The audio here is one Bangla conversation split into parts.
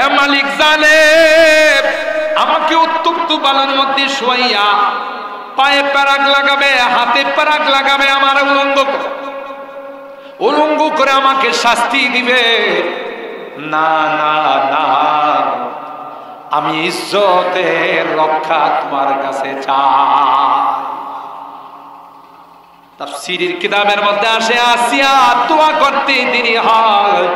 এ মালিক জালেম, আমাকে উত্তপ্ত বালুর মধ্যে শোয়াইয়া পায়ে প্যারাক লাগাবে, হাতে প্যারাক লাগাবে, আমার উলঙ্গ করে আমাকে শাস্তি দিবে। না না না, আমি ইজ্জতের রক্ষা তোমার কাছে চাই। তাফসীরের কিতাবের মধ্যে আসে, আসিয়া দোয়া করতে দেরি হয়,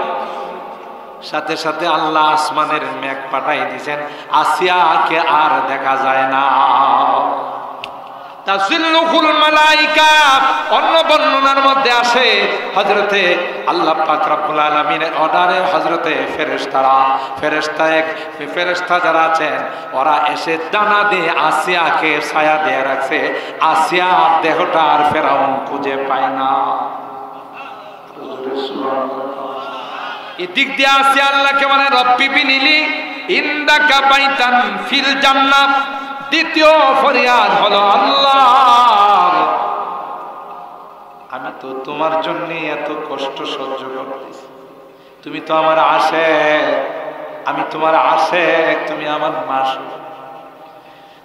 সাথে সাথে আল্লাহ আসমানের মেঘ পাঠাই দিয়েছেন, আসিয়াকে আর দেখা যায় না। তাসিলুল মালাইকা, অন্য বর্ণনার মধ্যে আসে হযরতে আল্লাহ পাক রব্বুল আলামিনের অর্ডারে হযরতে ফেরেশতা যারা আছেন ওরা এসে ডানা দিয়ে আসিয়াকে ছায়া দিয়ে রাখছে। আসিয়ার দেহটা আর ফেরাউন খুঁজে পায় না। এদিক দিয়ে আসিয়া আল্লাহকে মানে রব্বি বিনিলি ইনদাকা বাইতান ফিল জান্নাত। দ্বিতীয় ফরিয়াদ হলো, আল্লাহ আমি তো তোমার জন্য এত কষ্ট সহ্য করতেছি, তুমি তো আমার আশেক, আমি তোমার আশেক, তুমি আমার মাসুক,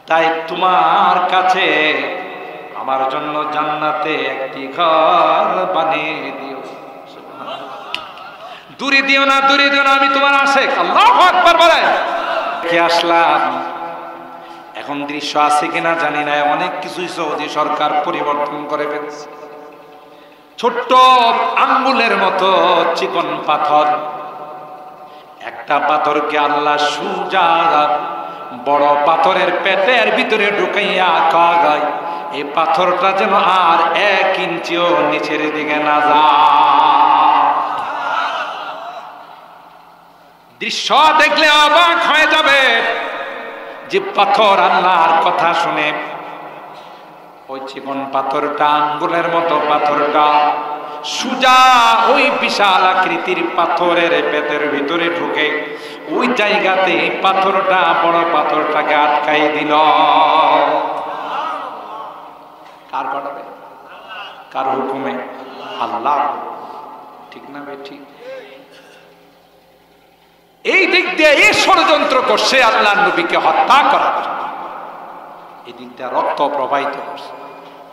তাই তোমার কাছে আমার জন্য জান্নাতে একটি ঘর বানিয়ে দিও। দূরে দিও না, দূরে দিও না, আমি তোমার আশেক। আল্লাহু আকবার বলে কে আসলাম। এখন দৃশ্য আছে কিনা জানি না, অনেক কিছুই সৌদি সরকার পরিবর্তন করে ফেলছে। ছোট্ট আঙ্গুলের মতো চিকন পাথর, একটা পাথরকে আল্লাহ সুজা বড় পাথরের পেটের ভিতরে ঢুকাইয়া খাওয়ায়, এই পাথরটা যেন আর 1 ইঞ্চিও নিচের দিকে না যায়। দৃশ্য দেখলে অবাক হয়ে যাবে যে পাথর আল্লাহর কথা শুনে ওই চিকন পাথরটা, আঙ্গুলের মতো পাথরটা সুজা ওই বিশাল আকৃতির পাথরের পেটের ভিতরে ঢুকে ওই জায়গাতে পাথরটা, বড় পাথরটাকে আটকাই দিল। কার কটাবে? কার হুকুমে? আল্লাহ। ঠিক না বে? ঠিক। এই দিক দিয়ে এই ষড়যন্ত্র করছে আল্লাহর নবীকে হত্যা করার, এই দিক দিয়ে রক্ত প্রবাহিত করছে।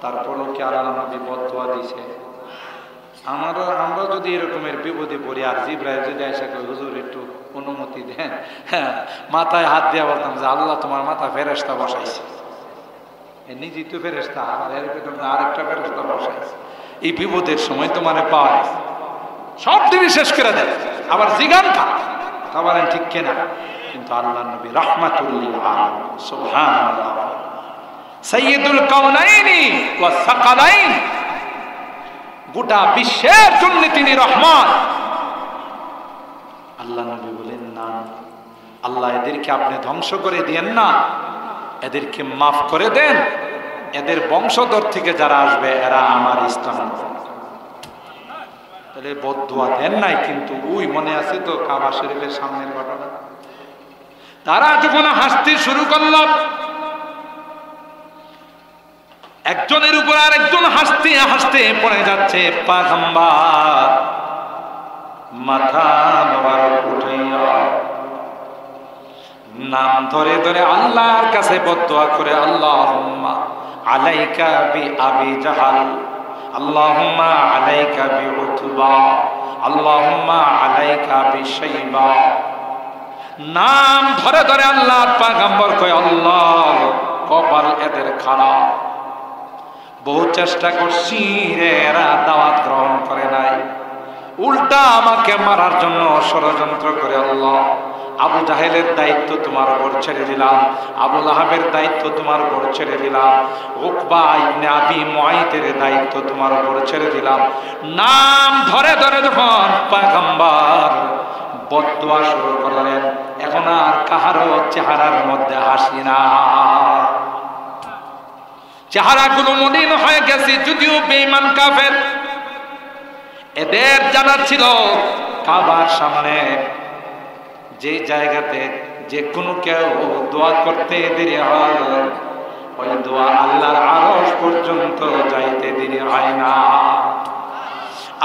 তারপরও কি আল্লাহর নবী বদদুয়া দিয়েছে? আমরা যদি এরকমের বিপদে পড়ি আর জিবরাইল যদি এসে কই হুজুর একটু অনুমতি দেন, হ্যাঁ, মাথায় হাত দিয়ে বলতাম যে আল্লাহ তোমার মাথা ফেরেশতা বসাইছে, নিজেই তো ফেরেশতা, আর এর ভিতরে আরেকটা ফেরেশতা বসাইছে, এই বিপদের সময় তো মানে পাওয়া সব দিনই শেষ করে দেয়। আবার জিগান তা বলেন ঠিক কিনা? কিন্তু আল্লাহর নবী রাহমাতুল লিল আলামিন, সুবহানাল্লাহ, সাইয়্যিদুল কাউনাইনি ওয়াস সাকালাইন, গোটা বিশ্বের জন্য তিনি রহমত। আল্লাহ নবী বলেন, না আল্লাহ এদেরকে আপনি ধ্বংস করে দিয়েন না, এদেরকে মাফ করে দেন, এদের বংশধর থেকে যারা আসবে এরা আমার ইসলাম। তাহলে বদদুয়া দেন নাই, কিন্তু ওই মনে আছে তো কাবা শরীফের সামনের ঘটনা, তারা যখন হাসতে শুরু করল, একজনের উপর আরেকজন হাসতে হাসতে পড়ে যাচ্ছে, পয়গম্বর মাথা মোবারক উঠাইয়া নাম ধরে ধরে আল্লাহর কাছে বদদুয়া করে, আল্লাহুম্মা আলাইকা বি আবি জাহাল, আল্লাহুম্মা আলাইকা বি উতবা, আল্লাহুম্মা আলাইকা বি শাইবা। নাম ধরে ধরে আল্লাহর পয়গম্বর কয়, আল্লাহ কপাল এদের খারাপ, বহু চেষ্টা করছি রে, এরা দাওয়াত গ্রহণ করে নাই, উল্টা আমাকে মারার জন্য ষড়যন্ত্র করে। আল্লাহ আবু জাহেলের দায়িত্ব তোমার উপর ছেড়ে দিলাম, আবু লাহাবের দায়িত্ব তোমার উপর ছেড়ে দিলাম, উকবা ইবনে আবি মুআইতের দায়িত্ব তোমার উপর ছেড়ে দিলাম। নাম ধরে ধরে যখন পয়গম্বর বদদুয়া শুরু করলেন, এখন আর কাহারও চেহারার মধ্যে হাসি না, চেহারাগুলো মলিন হয়ে গেছে। যদিও বেঈমান কাফের, এদের জানা ছিল কাবার সামনে যে জায়গাতে যে কোনো কেউ দোয়া করতে দেরি হয়, ওই দোয়া আল্লাহর আরশ পর্যন্ত যাইতে দেরি হয় না।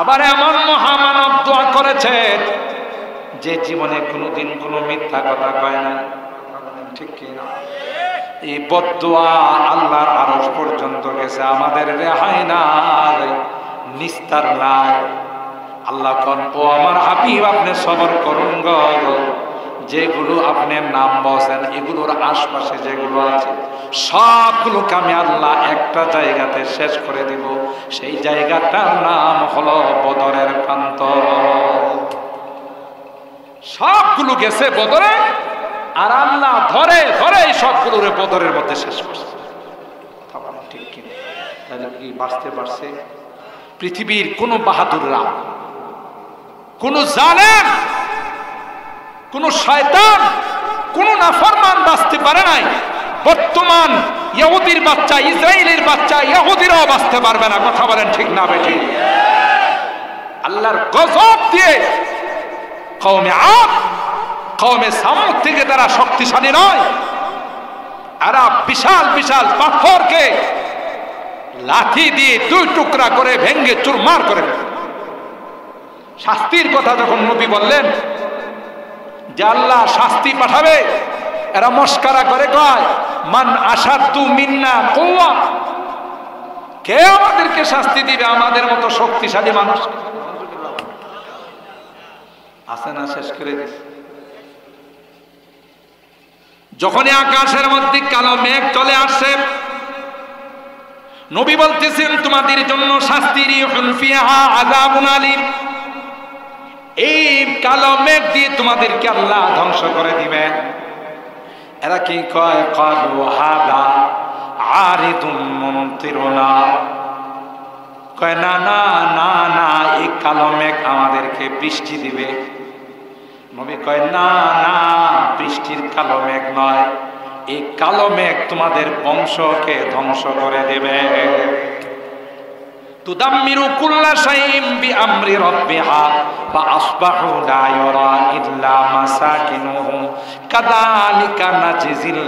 আবার এমন মহামানব দোয়া করেছে যে জীবনে কোনোদিন কোনো মিথ্যা কথা কয় না, ঠিক কি না? এই বদদুয়া আল্লাহর আরশ পর্যন্ত গেছে, আমাদের রেহাই নাই, নিস্তার নাই। আল্লাহ কোন ও আমার হাবিব আপনি সবর করুন গো, যেগুলো আপনি নাম বলছেন এগুলোর আশপাশে যেগুলো আছে সবগুলোকে আমি আল্লাহ একটা জায়গাতে শেষ করে দিব। সেই জায়গাটার নাম হলো বদরের প্রান্ত। সবগুলো গেছে বদরে, আর আল্লাহ ধরে ধরে সবগুলোর বদরের মধ্যে শেষ করছে। ঠিক কিনা? তাহলে কি বাঁচতে পারছে? পৃথিবীর কোন বাহাদুররা, কোন জালেম, কোন শয়তান, কোন নাফরমান বাঁচতে পারে নাই। বর্তমান ইহুদির বাচ্চা, ইসরায়েলের বাচ্চা, ইহুদিরাও বাঁচতে পারবে না। কথা বলেন ঠিক না বেঠিক? আল্লাহর গজব দিয়ে কওমে আদ, কওমে সামুদ থেকে তারা শক্তিশালী নয়। এরা বিশাল বিশাল পাথরকে লাঠি দিয়ে দুই টুকরা করে ভেঙ্গে চুরমার করে ফেলে। শাস্তির কথা যখন নবী বললেন যে আল্লাহ শাস্তি পাঠাবে, এরা মস্কারা করে কয় মান আশাদ্দু মিন্না কুওয়া, কে আমাদেরকে শাস্তি দিবে আমাদের মতো শক্তিশালী মানুষ আছে না? শেষ করে দিছে। যখনই আকাশের মধ্যে কালো মেঘ চলে আসে, নবী বলতেছেন তোমাদের জন্য শাস্তির ফিহা আযাবুন আলীম, এই কালো মেঘ দিয়ে তোমাদেরকে আল্লাহ ধ্বংস করে দিবেন। এরা কি কয় ক্বালু হাদা আরিদুম মুমতিরুনা, কয় না না না না, এই কালো মেঘ আমাদেরকে বৃষ্টি দিবে। নবী কয় না না, বৃষ্টির কালো মেঘ নয়, এই কালো মেঘ তোমাদের বংশকে ধ্বংস করে দেবে। তুদাম্মিরু কুল্লা শাইইন বিআমরি রাব্বিহা ফাআসবাহু লা ইউরা ইল্লা মাসাকিনুহুম কাযালিকা নাজিজিল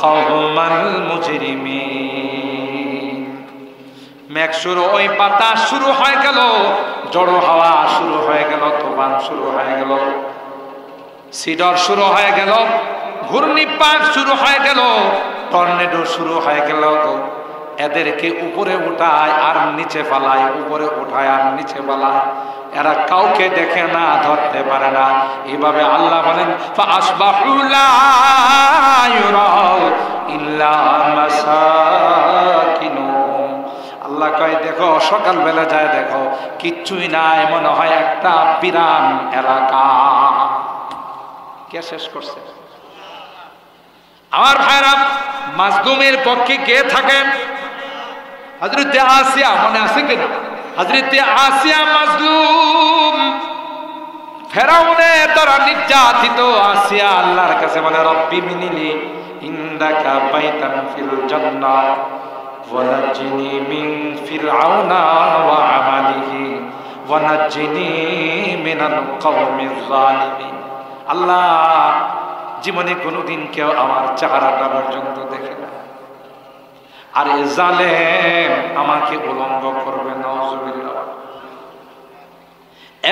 কওমাল মুজরিমিন। মেঘ শুরু, ওই বাতাস শুরু হয়ে গেল, ঝড়ো হাওয়া শুরু হয়ে গেল, তুফান শুরু হয়ে গেল, সিডর শুরু হয়ে গেল, ঘূর্ণিপাক শুরু হয়ে গেল, টর্নেডো শুরু হয়ে গেল। এদেরকে উপরে উঠায় আর নিচে ফালায়, উপরে উঠায় আর নিচে ফালায়। এরা কাউকে দেখে না, ধরতে পারে না। এইভাবে আল্লাহ বলেন ফাআসবাহু লা ইউরা ইল্লা মাসাকিনুহুম। আল্লাহ কয় দেখো, সকালবেলা যায় দেখো কিচ্ছুই নাই, মনে হয় একটা বিরান এলাকা। কে শেষ করছে? আমার ভাইরা, মাজলুমের পক্ষে কে থাকেন? হযরতে আসিয়া, মনে আছে কিনা? হযরতে আসিয়া মাজলুম, ফেরাউনের দ্বারা নির্যাতিত আসিয়া আল্লাহর কাছে বলে রব্বি মিনিলি ইনদাকা বাইতান ফিল জান্নাহ ওয়া নাজ্জিনি মিন ফিরআউনা ওয়া আমালিহি ওয়া নাজ্জিনি মিনাল কওমিজ জালিমিন। আল্লাহ, জীবনে কোনোদিন কেউ আমার চেহারাটা পর্যন্ত দেখে না, আর এ জালেম আমাকে উলঙ্গ করবে। নাউজুবিল্লাহ।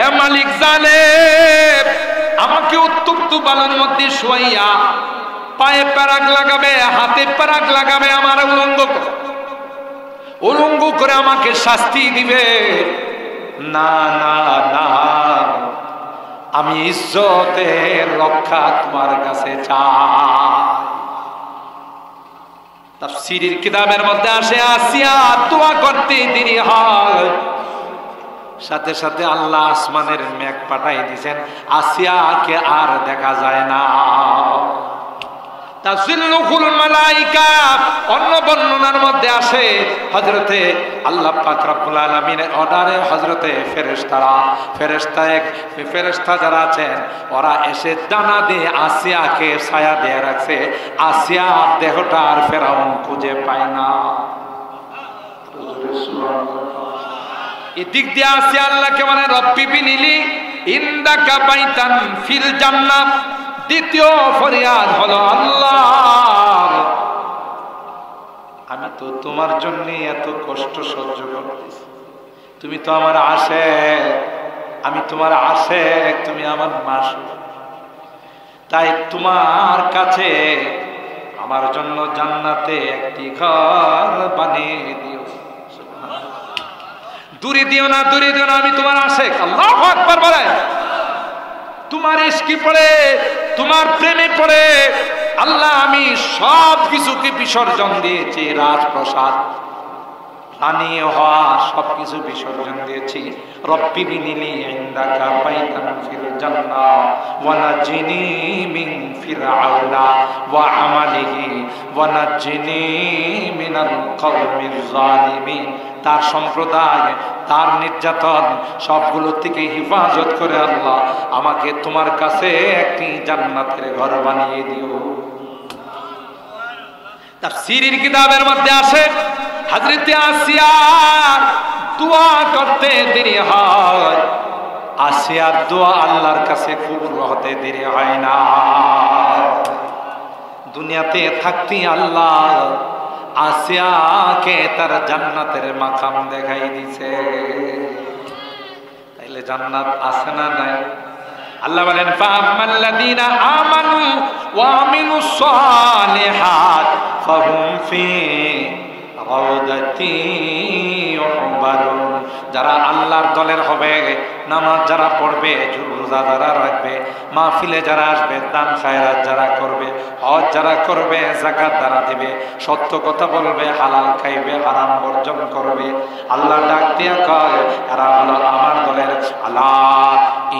এ মালিক জালেম আমাকে উত্তপ্ত বালুর মধ্যে শোয়াইয়া পায়ে প্যারাক লাগাবে, হাতে প্যারাক লাগাবে, আমার উলঙ্গ করে আমাকে শাস্তি দিবে। না না না, আমি ইজ্জতের রক্ষা তোমার কাছে চাই। তাফসীরের কিতাবের মধ্যে আসে আসিয়া দোয়া করতে দেরি হয়, সাথে সাথে আল্লাহ আসমানের মেঘ পাঠাই দিয়েছেন, আসিয়াকে আর দেখা যায় না। তাজিল্লুহুল মালাইকা, অন্য বর্ণনার মধ্যে আসে হযরতে আল্লাহ পাক রব্বুল আলামিনের অর্ডারে হযরতে ফেরেশতা যারা আছেন ওরা এসে ডানা দিয়ে আসিয়াকে ছায়া দিয়ে রাখছে। আসিয়ার দেহটা আর ফেরাউন খুঁজে পায় না। এদিক দিয়ে আসিয়া আল্লাহকে মানে রব্বি বিনিলি ইনদাকা বাইতান ফিল জান্নাত। দ্বিতীয় ফরিয়াদ হলো আল্লাহ, আমি তো তোমার জন্য এত কষ্ট সহ্য করতেছি, তুমি তো আমার আমি তোমার আশেক, তুমি আমার মাসুক। তাই তোমার কাছে আমার জন্য জান্নাতে একটি ঘর বানিয়ে দিও। দূরে দিও না, দূরে দিও না, আমি তোমার আশেক। আল্লাহু আকবার বলে। তোমার ইশকে পড়ে, তোমার প্রেমে পড়ে আল্লাহ আমি সব কিছুকে বিসর্জন দিয়েছি। রাজপ্রসাদ, রানী হওয়া সবকিছু বিসর্জন দিয়েছি। রব্বি বিনিলি ইনদাকা বাইতান ফিল জান্নাহ ওয়া নাজিনি মিন ফিরআউনা ওয়া আমালিহি ওয়া নাজিনি মিনাল কওমিজ জালিমিন। তার সম্প্রদায়, তার নির্যাতন সবগুলো থেকে হেফাজত করে আল্লাহ আমাকে তোমার কাছে একটি জান্নাতের ঘর বানিয়ে দিও। তাফসীরের কিতাবের মধ্যে আসে হযরতে আসিয়া দোয়া করতে দেরি হয়, আসিয়ার দোয়া আল্লাহর কাছে কবুল হতে দেরি হয় না। দুনিয়াতে থাকতে আল্লাহ আসিয়াকে তার জান্নাতের মাকাম দেখাই দিছে। তাইলে জান্নাত আছে না নাই? আল্লাহ বলেন ফাআম্মাল্লাযীনা আমানু ওয়া আমিলুস সালিহাত ফাহুম ফি রাউদাতি ইউহবারুন। যারা আল্লাহর দলের হবে, নামাজ যারা পড়বে, রোজা যারা রাখবে, মাহফিলে যারা আসবে, দান খায়রাত যারা করবে, হজ যারা করবে, যাকাত যারা দিবে, সত্য কথা বলবে, হালাল খাইবে, হারাম বর্জন করবে, আল্লাহ ডাক দিয়া কয় এরা হলো আমার দলের। আলা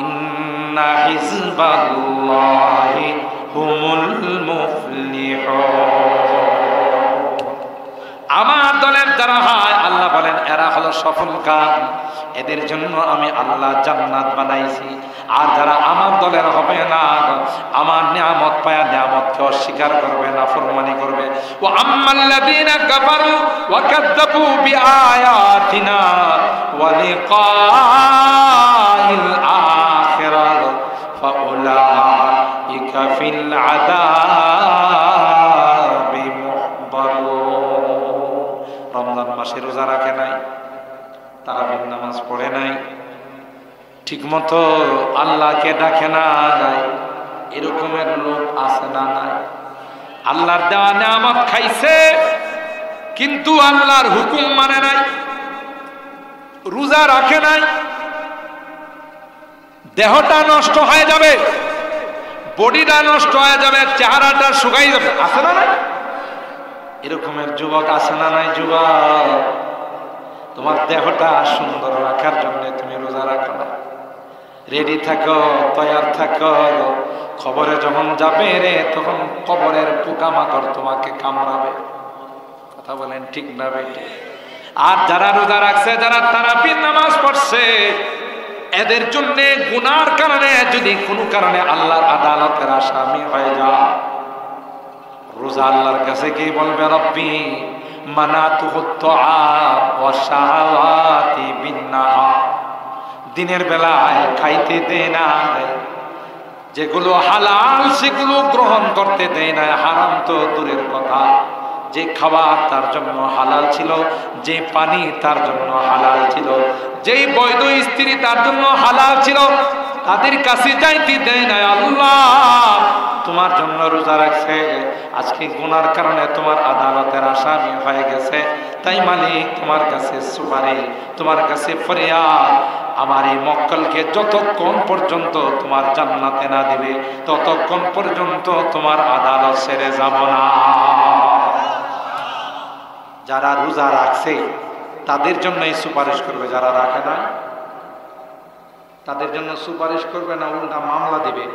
ইন্না হিজবাল্লাহি হুমুল মুফলিহুন। আমার দলের যারা হয় আল্লাহ বলেন এরা হলো সফল কাম, এদের জন্য আমি আল্লাহ জান্নাত বানাইছি। আর যারা আমার দলের হবে না, আমার নিয়ামত পায়া নিয়ামতকে অস্বীকার করবে, নাফরমানি করবে। ওয়া আম্মাল্লাযীনা কাফারু ওয়া কাযযাবু বিআয়াতিনা ওয়া লিকাইল আখিরাহ ফাউলাইকা ফিল আযাবি মুহবারুন। রমজান মাসে রোজা রাখে নাই, তারাবির নামাজ পড়ে নাই, ঠিক মতো আল্লাহকে ডাকে নাই, এরকমের লোক আছে না নাই? আল্লাহর দেওয়া নিয়ামত খাইছে কিন্তু আল্লাহর হুকুম মানে নাই, রোজা রাখে নাই, দেহটা নষ্ট হয়ে যাবে, বডিটা নষ্ট হয়ে যাবে, চেহারাটা শুকাই যাবে, আছে না নাই? এরকমের যুবক আছে না নাই? যুবক, তোমার দেহটা সুন্দর রাখার জন্য তুমি রোজা রাখো না, রেডি থাকো, তৈয়ার থাকো, খবরে যখন যাবে রে তখন কবরের পোকামাকড় তোমাকে কামড়াবে। কথা বলেন ঠিক না বেটি? আর যারা রোজা রাখছে, যারা তারাবির নামাজ পড়ছে, এদের জন্য গুনার কারণে যদি কোনো কারণে আল্লাহর আদালতের আসামি হয়ে যায়, রোজা আল্লাহর কাছে গিয়ে বলবে রব্বি মানাতুহুত তাআম ওয়া শাহাওয়াতি বিন-নাহার। দিনের বেলায় খাইতে দেয় না, যেগুলো হালাল সেগুলো গ্রহণ করতে দেয় না, হারাম তো দূরের কথা। যে খাবার তার জন্য হালাল ছিল, যে পানি তার জন্য হালাল ছিল, যেই বৈধ স্ত্রী তার জন্য হালাল ছিল, তাদের কাছে যাইতে দেয় না। আল্লাহ তোমার জন্য রোজা রাখছে, আজকে গুনার কারণে তোমার আদালতের আসামি হয়ে গেছে, তাই মালিক তোমার কাছে সুপারিশ, তোমার কাছে ফরিয়াদ, আমার এই মক্কেলকে যতক্ষণ পর্যন্ত তোমার জান্নাতে না দিবে ততক্ষণ পর্যন্ত তোমার আদালত ছেড়ে যাব না। যারা রোজা রাখছে তাদের জন্য এই সুপারিশ করবে, যারা রাখে না তাদের জন্য সুপারিশ করবে না, উল্টা মামলা দিবে।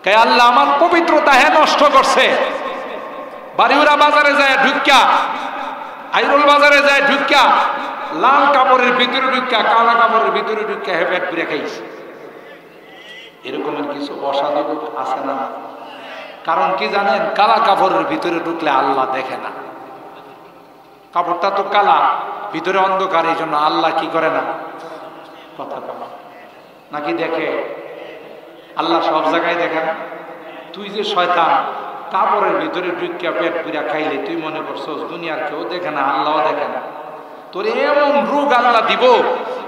কে আল্লাহ আমার পবিত্রতা হে নষ্ট করছে, বাড়িউরা বাজারে যায় ঢুকিয়া, আইরুল বাজারে যায় ঢুকিয়া, লাল কাপড়ের ভিতরে ঢুকিয়া, কালা কাপড়ের ভিতরে ঢুকিয়া হেবেট করে খাইছে। এরকমের কিছু অসাধু আছে না? কারণ কি জানেন? কালা কাপড়ের ভিতরে ঢুকলে আল্লাহ দেখে না, কাপড়টা তো কালা, ভিতরে অন্ধকার, এই জন্য আল্লাহ কি করে না? কথা বলা নাকি দেখে? আল্লাহ সব জায়গায় দেখে না। তুই যে শয়তান কাপড়ের ভিতরে ঢুকিয়া পেট পুরা খাইলে তুই মনে করছস দুনিয়ার কেউ দেখে না, আল্লাহও দেখে না। তোর এমন রোগ আল্লাহ দিব,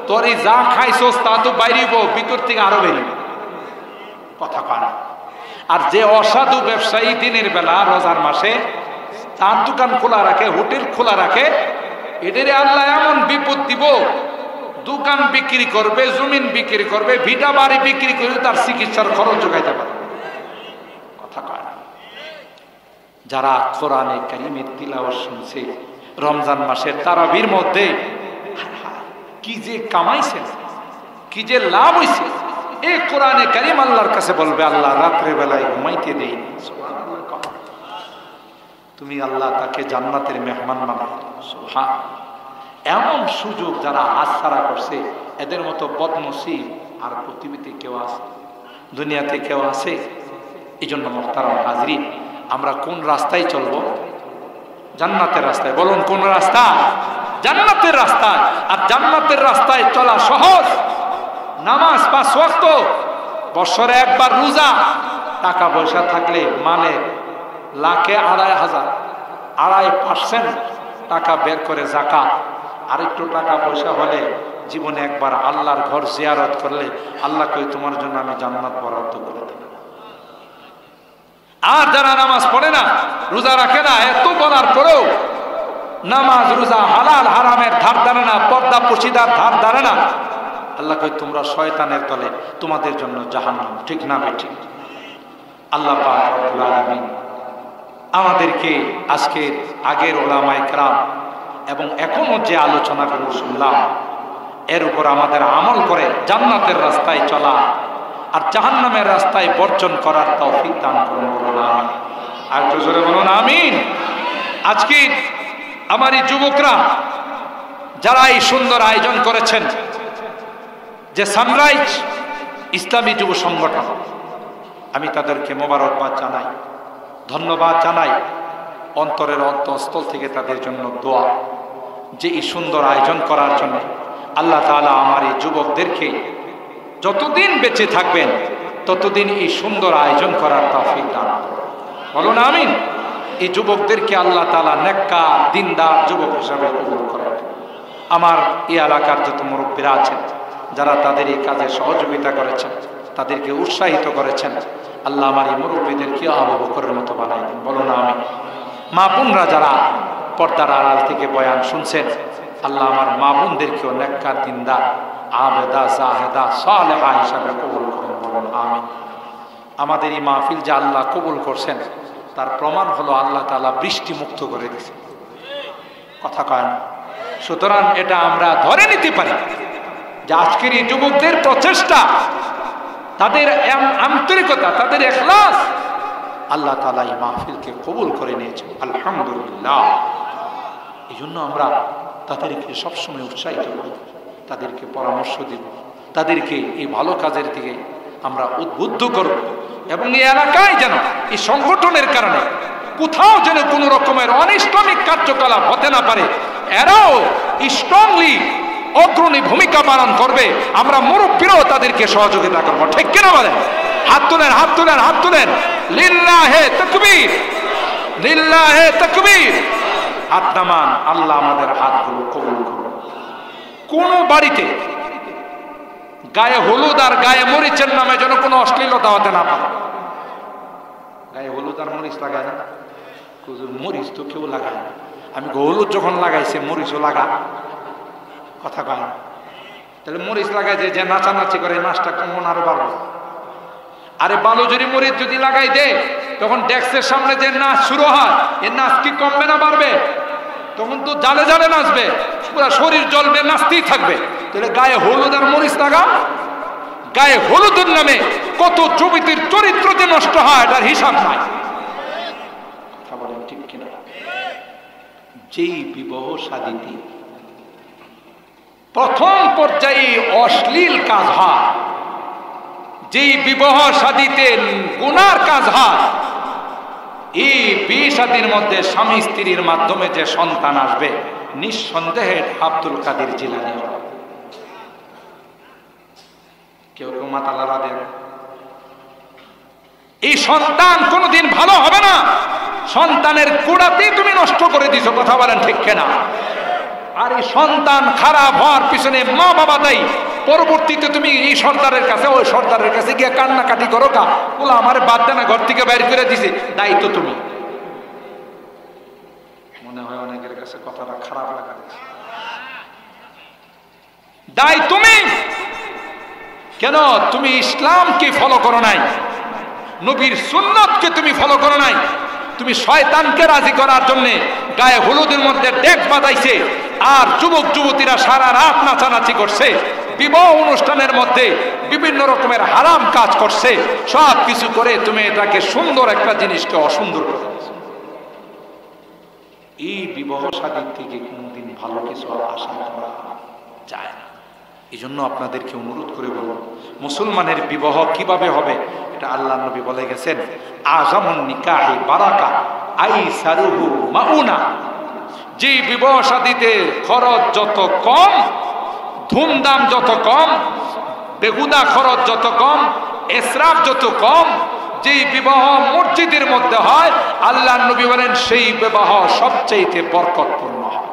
তোরই যা খাইছস তা তো বাইরিব, ভিতর থেকে আরো বেরিয়ে কথা কয় না। আর যে অসাধু ব্যবসায়ী দিনের বেলা রোজার মাসে তার দোকান খোলা রাখে, হোটেল খোলা রাখে, এদের আল্লাহ এমন বিপদ দিব, দোকান বিক্রি করবে, জমিন বিক্রি করবে, ভিটা বাড়ি বিক্রি করে তার চিকিৎসার খরচ যোগাইতে পারে কথা কয় না। যারা কোরআনে কারিমের তিলাওয়াত শুনছে রমজান মাসের তারাবির মধ্যে, কি যে কামাইছেন, কি যে লাভ হইছে, এই কোরআনে কারিম আল্লাহর কাছে বলবে আল্লাহ রাত্রে বেলায় ঘুমাইতে দেই, তুমি আল্লাহ তাকে জান্নাতের মেহমান বানাও। সুবহান। এমন সুযোগ যারা হাতছাড়া করছে, এদের মতো বদনসিব আর পৃথিবীতে কেউ আছে, দুনিয়াতে কেউ আছে? এই জন্য মুহতারাম হাজরিন, আমরা কোন রাস্তায় চলবো? জান্নাতের রাস্তায়। বলুন কোন রাস্তা? জান্নাতের রাস্তায়। আর জান্নাতের রাস্তায় চলা সহজ। নামাজ 5 ওয়াক্ত, বছরে একবার রোজা, টাকা পয়সা থাকলে মানে লাখে 2,500, 2.5% টাকা বের করে যাকাত, আরেকটু টাকা পয়সা হলে জীবনে একবার আল্লাহর ঘর জিয়ারত করলে আল্লাহ কই তোমার জন্য আমি জান্নাত বরাদ্দ করে দেব। আর যারা নামাজ পড়ে না, রোজা রাখে না, এত বলার পরেও নামাজ রোজা হালাল হারামের ধার ধারে না, পর্দা পশিদার ধার ধারে না, আল্লাহ কই তোমরা শয়তানের দলে, তোমাদের জন্য জাহান্নাম। ঠিক না বেঠিক? আল্লাহ পাক রব্বুল আলামিন আমাদেরকে আজকে আগের ওলামায়ে কেরাম এবং এখনো যে আলোচনাগুলো শুনলাম এর উপর আমাদের আমল করে জান্নাতের রাস্তায় চলা আর জাহান্নামের রাস্তায় বর্জন করার তৌফিক দান করুন। বলুন আমিন। আর একটু জোরে বলুন আমিন। আজকে আমার এই যুবকরা যারা এই সুন্দর আয়োজন করেছেন, যে সানরাইজ ইসলামী যুব সংগঠন, আমি তাদেরকে মোবারকবাদ জানাই, ধন্যবাদ জানাই, অন্তরের অন্তঃস্থল থেকে তাদের জন্য দোয়া, যে এই সুন্দর আয়োজন করার জন্য আল্লাহ তাআলা আমার এই যুবকদেরকে যতদিন বেঁচে থাকবেন ততদিন এই সুন্দর আয়োজন করার তৌফিক দান করুন। বলুন আমিন। এই যুবকদেরকে আল্লাহ তাআলা নেককার দিনদার যুবক হিসাবে কবুল করেন। আমার এই এলাকার যত মুরব্বীরা আছেন যারা তাদের এই কাজে সহযোগিতা করেছেন, তাদেরকে উৎসাহিত করেছেন, আল্লাহ আমার এই মুরব্বীদেরকে আবু বকরের মতো বানাই দেন। বলুন আমিন। মা বোনরা যারা পর্দার আড়াল থেকে বয়ান শুনছেন, আল্লাহ আমার মা বোনদেরকেও নেককার দিনদার আবেদা জাহেদা সালেহা হিসাবে কবুল করেন। বলুন আমিন। আমাদের এই মাহফিল যে আল্লাহ কবুল করছেন তার প্রমাণ হলো আল্লাহ তাআলা বৃষ্টি মুক্ত করে দিয়েছেন। কথা কয় না? সুতরাং এটা আমরা ধরে নিতে পারি যে আজকের এই যুবকদের প্রচেষ্টা, তাদের আন্তরিকতা, তাদের ইখলাস, আল্লাহ তাআলা এই মাহফিলকে কবুল করে নিয়েছেন। আলহামদুলিল্লাহ। এই জন্য আমরা তাদেরকে সবসময় উৎসাহিত করি, তাদেরকে পরামর্শ দিব, তাদেরকে এই ভালো কাজের দিকে আমরা উদ্বুদ্ধ করব এবং এই এলাকায় যেন এই সংগঠনের কারণে কোথাও যেন কোনো রকমের অনিসলামিক কার্যকলাপ হতে না পারে, এরাও স্ট্রংলি অগ্রণী ভূমিকা পালন করবে। আমরা মুরব্বীরাও তাদেরকে সহযোগিতা করবো। ঠিক কিনা বলেন? হাত তুলেন, হাত তুলেন, হাত তুলেন। লিল্লাহে তাকবীর, লিল্লাহে তাকবীর। হাত নামান। আল্লাহ আমাদের হাতগুলো কবুল করুন। কোন বাড়িতে গায়ে হলুদ আর গায়ে মরিচের নামে যেন কোনো অশ্লীলতা হতে না পারে। গায়ে হলুদ আর মরিচ লাগায় না? মরিচ তো কেউ লাগায় না। আমি হলুদ যখন লাগাইছি মরিচও লাগা। কথা কয় না? তাহলে মরিচ লাগাই যে নাচানাচি করে নাচটা কেমন আরো বাড়বে। আরে বালুজুরি মরিচ যদি লাগাই দে তখন ডেস্কের সামনে যে নাচ শুরু হয়, এর নাচ কি কমবে না বাড়বে? তখন তো জালে জালে নাচবে, পুরা শরীর জ্বলবে, নাচতেই থাকবে। তাহলে গায়ে হলুদ আর মরিচ লাগা। গায়ে হলুদের নামে কত যুবতীর চরিত্র যে নষ্ট হয় এটার হিসাব নাই। কথা বলেন ঠিক কিনা? যেই বিবাহ শাদীতে প্রথম পর্যায়ে অশ্লীল কাজ হয়, যেই বিবাহ শাদীতে গুনার কাজ হয়, এই বিয়ে শাদীর মধ্যে স্বামী স্ত্রীর মাধ্যমে যে সন্তান আসবে নিঃসন্দেহে আব্দুল কাদের জিলানী। কেউ কেউ মাথা লড়া দেন। এই সন্তান কোনোদিন ভালো হবে না। সন্তানের গোড়াতেই তুমি নষ্ট করে দিছো। কথা বলেন ঠিক কিনা? আর এই সন্তান খারাপ হওয়ার পিছনে মা বাবা দায়ী। পরবর্তীতে তুমি এই সর্দারের কাছে ওই সর্দারের কাছে গিয়ে কান্নাকাটি করো, কা বলো আমার বাদ দেনা ঘর থেকে বাইর করে দিছে, দায়িত্ব তুমি। মনে হয় অনেকের কাছে কথাটা খারাপ লাগা, দায় তুমি। কেন তুমি ইসলামকে ফলো করো নাই, নবীর সুন্নতকে তুমি ফলো করো নাই। তুমি শয়তানকে রাজি করার জন্য গায়ে হলুদের মধ্যে ডেক বাজাইছে, আর যুবক যুবতীরা সারা রাত নাচানাচি করছে, বিবাহ অনুষ্ঠানের মধ্যে বিভিন্ন রকমের হারাম কাজ করছে। সব কিছু করে তুমি এটাকে সুন্দর একটা জিনিসকে অসুন্দর করে দিয়েছো। এই বিবাহ শাদীর থেকে কোনদিন ভালো কিছু আশা করা যায় না। এই জন্য আপনাদেরকে অনুরোধ করে বলবো, মুসলমানের বিবাহ কিভাবে হবে এটা আল্লাহ নবী বলে গেছেন, আযামুন নিকাহি বারাকা আইসারুহু মাউনা। যে বিবাহ শাদীতে খরচ যত কম, ধুমধাম যত কম, বেহুদা খরচ যত কম, ইসরাফ যত কম, যেই বিবাহ মসজিদের মধ্যে হয় আল্লাহ নবী বলেন সেই বিবাহ সবচেয়ে বরকতপূর্ণ হয়।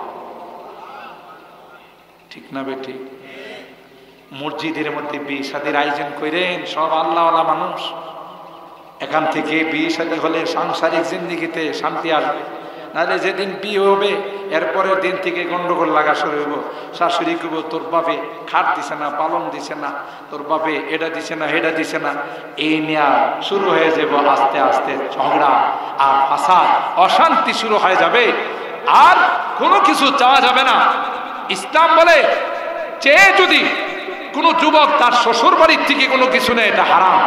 ঠিক না বেঠিক? মসজিদের মধ্যে বিয়ে শাদীর আয়োজন করেন সব আল্লাহওয়ালা মানুষ, এখান থেকে বিয়ে শাদী হলে সাংসারিক জিন্দেগিতে শান্তি আসবে। নাহলে যেদিন বিয়ে হবে এরপরের দিন থেকে গন্ডগোল লাগা শুরু হইব। শাশুড়ি কইব তোর বাপে খাট দিছে না, পালন দিছে না, তোর বাপে এটা দিছে না, হেটা দিছে না, এই নিয়ে শুরু হয়ে যাব আস্তে আস্তে ঝগড়া আর ফাসাদ, অশান্তি শুরু হয়ে যাবে। আর কোনো কিছু চাওয়া যাবে না। ইসলাম বলে চেয়ে যদি কোনো যুবক তার শ্বশুর বাড়ির থেকে কোনো কিছু নেয় এটা হারাম।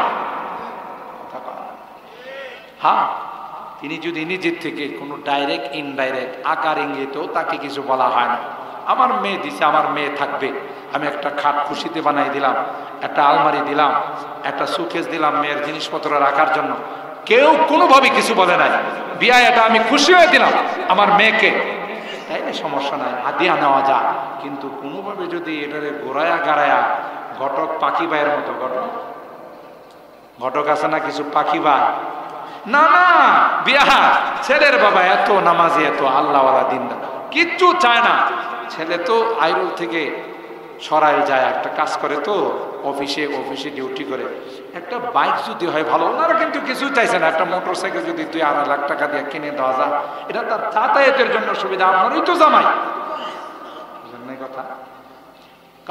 হ্যাঁ, তিনি যদি নিজের থেকে কোনো ডাইরেক্ট ইনডাইরেক্ট আকার ইঙ্গিতেও তাকে কিছু বলা হয় না, আমার মেয়ে দিছে, আমার মেয়ে থাকবে, আমি একটা খাট খুশিতে বানাই দিলাম, একটা আলমারি দিলাম, একটা সুকেস দিলাম মেয়ের জিনিসপত্র রাখার জন্য, কেউ কোনোভাবে কিছু বলে নাই, বিয়ায় এটা আমি খুশি হয়ে দিলাম আমার মেয়েকে, তাইলে সমস্যা নাই, হাদিয়া নেওয়া যায়। কিন্তু কোনোভাবে যদি এটারে গোড়ায়া গাড়ায়া ঘটক পাখি ভাইয়ের মতো, ঘটক আছে না কিছু পাখি ভাই, না না বিয়া ছেলের বাবা এত নামাজি, এত আল্লাহওয়ালা দিনদার, কিচ্ছু চায় না। ছেলে তো আইরুল থেকে সরাইল যায়, একটা কাজ করে তো অফিসে ডিউটি করে, একটা বাইক যদি হয় ভালো, ওনারা কিন্তু কিছু চাইছে না, একটা মোটর সাইকেল যদি 2-2.5 লাখ টাকা দিয়ে কিনে দেওয়া যায়, এটা তার যাতায়াতের জন্য সুবিধা, আপনারই তো জামাই কথা।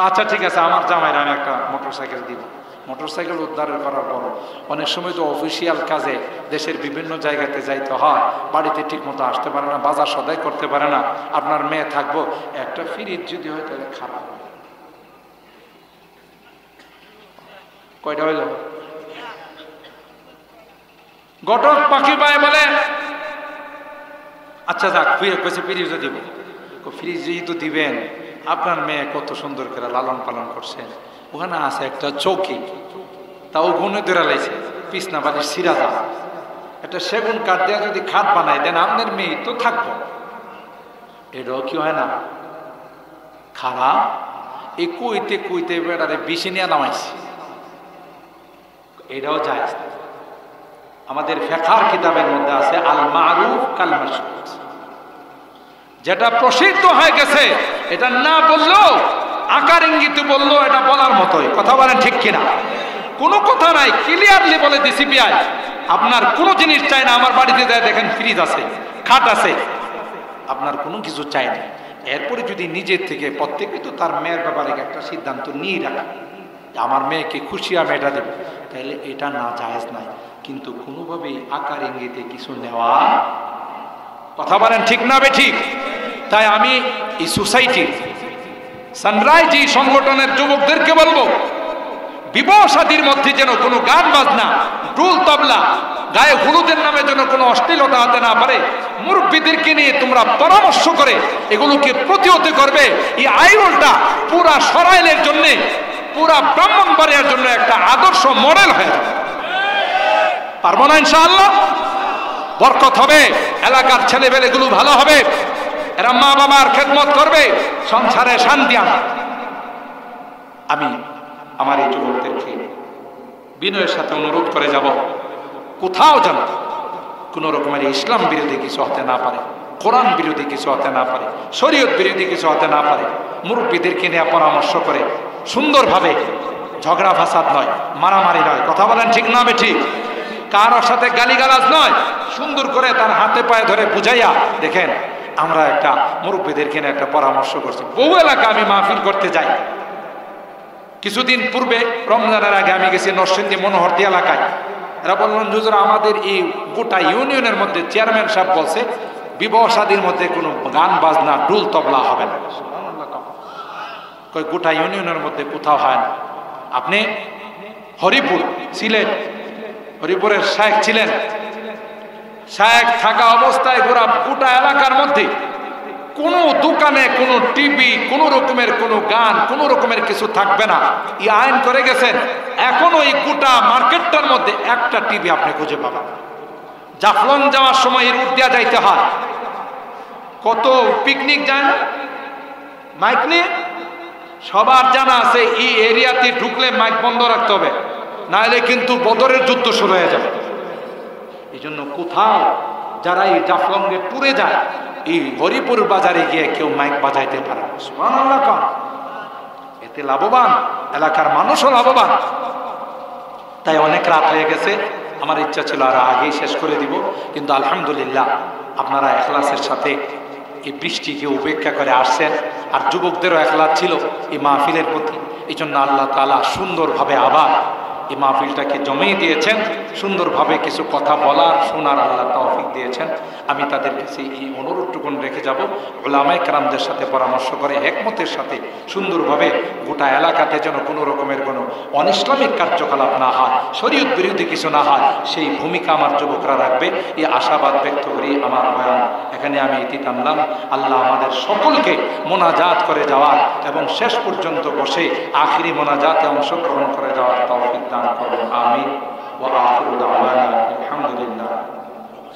আচ্ছা ঠিক আছে, আমার জামাইরা আমি একটা মোটর সাইকেল দিব। মোটর সাইকেল উদ্ধার করার পর অনেক সময় তো অফিসিয়াল কাজে দেশের বিভিন্ন জায়গাতে যাইতে হয়, বাড়িতে ঠিক মতো আসতে পারে না, বাজার সদাই করতে পারে না, আপনার মেয়ে থাকবো, একটা ফ্রিজ যদি হয় তাহলে খারাপ। কয়টা হইল? ঘটক পাখি পায় বলে আচ্ছা যাক, ফ্রিজও দিব। ফ্রিজ যেহেতু দিবেন, আপনার মেয়ে কত সুন্দর করে লালন পালন করছেন, ওখানে আছে একটা চৌকি, তাও গুনে ধরে লাইছে, পিছনা বাড়ির সিরাজা, একটা সেগুন কাঠ দিয়ে যদি খাট বানাই দেন, আপনার মেয়ে তো থাকবো, এটাও কি হয় না খারাপ? এই কইতে বেড়ারে বেশি নিয়ে নামাইছে, এটাও যায়। আমাদের ফিকহের কিতাবের মধ্যে আছে আল মারুফ কাল মাশরুত, যেটা প্রসিদ্ধ হয়ে গেছে এটা না বললেও আকার ইঙ্গিতে বললো এটা বলার মতোই। কথা বলেন ঠিক কিনা? কোনো কথা নাই, ক্লিয়ারলি বলে দিছি বিয়াই আপনার কোনো জিনিস চাই না, আমার বাড়িতে যায় দেখেন ফ্রিজ আছে, খাট আছে, আপনার কোনো কিছু চাই না। এরপরে যদি নিজের থেকে প্রত্যেকে তো তার মেয়ের ব্যাপারে একটা সিদ্ধান্ত নিয়ে রাখা, আমার মেয়েকে খুশি আমি এটা দেব, তাহলে এটা না জায়েজ নাই। কিন্তু কোনোভাবেই আকার ইঙ্গিতে কিছু নেওয়া, কথা বলেন ঠিক না বে ঠিক? তাই আমি এই সোসাইটি সানরাইজ এই সংগঠনের যুবকদেরকে বলবো, বিবাহ শাদীর মধ্যে যেন কোনো গান বাজনা, ঢোল তবলা, গায়ে হলুদের নামে যেন কোনো অশ্লীলতা হতে না পারে। মুরব্বীদেরকে নিয়ে তোমরা পরামর্শ করে এগুলোকে প্রতিহত করবে। এই আইরনটা পুরা সরাইলের জন্য, পুরা ব্রাহ্মণবাড়িয়ার জন্য একটা আদর্শ মডেল হয়ে যাবে। পারবো না ইনশাআল্লাহ? বরকত হবে, এলাকার ছেলেবেলেগুলো ভালো হবে, এরা মা বাবার খেদমত করবে, সংসারে শান্তি আনবে। আমি আমার এই যুবকদেরকে বিনয়ের সাথে অনুরোধ করে যাব, কোথাও যেন কোন রকমের ইসলাম বিরোধী কিছু হতে না পারে। কোরআন বিরোধী কিছু হতে না পারে, শরীয়ত বিরোধী কিছু হতে না পারে, মুরব্বীদেরকে নিয়ে পরামর্শ করে সুন্দরভাবে, ঝগড়া ফাসাদ নয়, মারামারি নয়, কথা বলেন ঠিক না বেঠিক, কারোর সাথে গালিগালাজ নয়, সুন্দর করে তার হাতে পায়ে ধরে বুঝাইয়া। দেখেন আমরা একটা মুরব্বীদেরকে নিয়ে একটা পরামর্শ করছি, বহু এলাকা আমি মাহফিল করতে যাই। কিছুদিন পূর্বে রমজানের আগে আমি গেছি নরসিংদী মনোহরদী এলাকায়। এরা বললেন হুজুর আমাদের এই গোটা ইউনিয়নের মধ্যে চেয়ারম্যান সাহেব বলছে বিবাহ শাদীর মধ্যে কোনো গান বাজনা ডুল তবলা হবে না। গোটা ইউনিয়নের মধ্যে কোথাও হয় না। আপনি হরিপুর সিলেট, হরিপুরের শায়েখ ছিলেন, শায়েখ থাকা অবস্থায় গোটা এলাকার মধ্যে কোনো দোকানে কোনো টিভি, কোন রকমের কোনো গান, কোন রকমের কিছু থাকবে না, এই আইন করে গেছেন। এখনো এই গোটা মার্কেটটার মধ্যে একটা টিভি আপনি খুঁজে পাবেন। জাফলং যাওয়ার সময় এই রুট দিয়া যাইতে হয়, কত পিকনিক যায় না মাইক নিয়ে, সবার জানা আছে এই এরিয়াতে ঢুকলে মাইক বন্ধ রাখতে হবে, নাহলে কিন্তু বদরের যুদ্ধ শুরু হয়ে যাবে। এই জন্য কোথাও যারা এই জাফলংয়ে টুরে যায়, এই হরিপুর বাজারে গিয়ে কেউ মাইক বাজাইতে পারে না। সুবহানাল্লাহ, এতে লাভবান এলাকার মানুষও লাভবান। তাই অনেক রাত হয়ে গেছে, আমার ইচ্ছা ছিল আর আগেই শেষ করে দিব, কিন্তু আলহামদুলিল্লাহ আপনারা এখলাসের সাথে এই বৃষ্টিকে উপেক্ষা করে আসছেন, আর যুবকদেরও এখলাস ছিল এই মাহফিলের প্রতি। এই জন্য আল্লাহ তাআলা সুন্দরভাবে আবার এই মাহফিলটাকে জমিয়ে দিয়েছেন, সুন্দরভাবে কিছু কথা বলার শোনার আল্লাহ তৌফিক দিয়েছেন। আমি তাদের কাছে এই অনুরোধটুকুন রেখে যাব, উলামায়ে কেরামদের সাথে পরামর্শ করে হিকমতের সাথে সুন্দরভাবে গোটা এলাকাতে যেন কোনো রকমের কোনো অনিসলামিক কার্যকলাপ না হয়, শরীয়ত বিরোধী কিছু না হয়, সেই ভূমিকা আমার যুবকরা রাখবে, এই আশাবাদ ব্যক্ত করি আমার বয়ান এখানে আমি ইতি টানলাম। আল্লাহ আমাদের সকলকে মোনাজাত করে যাওয়ার এবং শেষ পর্যন্ত বসে আখিরি মোনাজাতে অংশগ্রহণ করে যাওয়ার তৌফিক দান করুন। আমিন। ওয়া আখিরু দাওয়ানা আলহামদুলিল্লাহ।